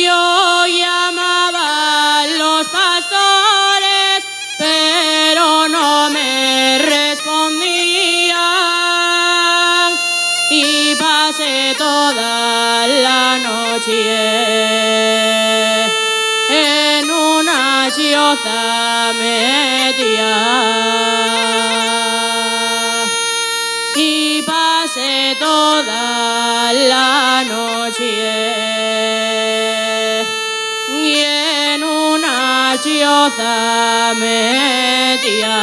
Yo llamaba a los pastores, pero no me respondían, y pasé toda la noche en una choza metida, y pasé toda la noche y en una choza metida.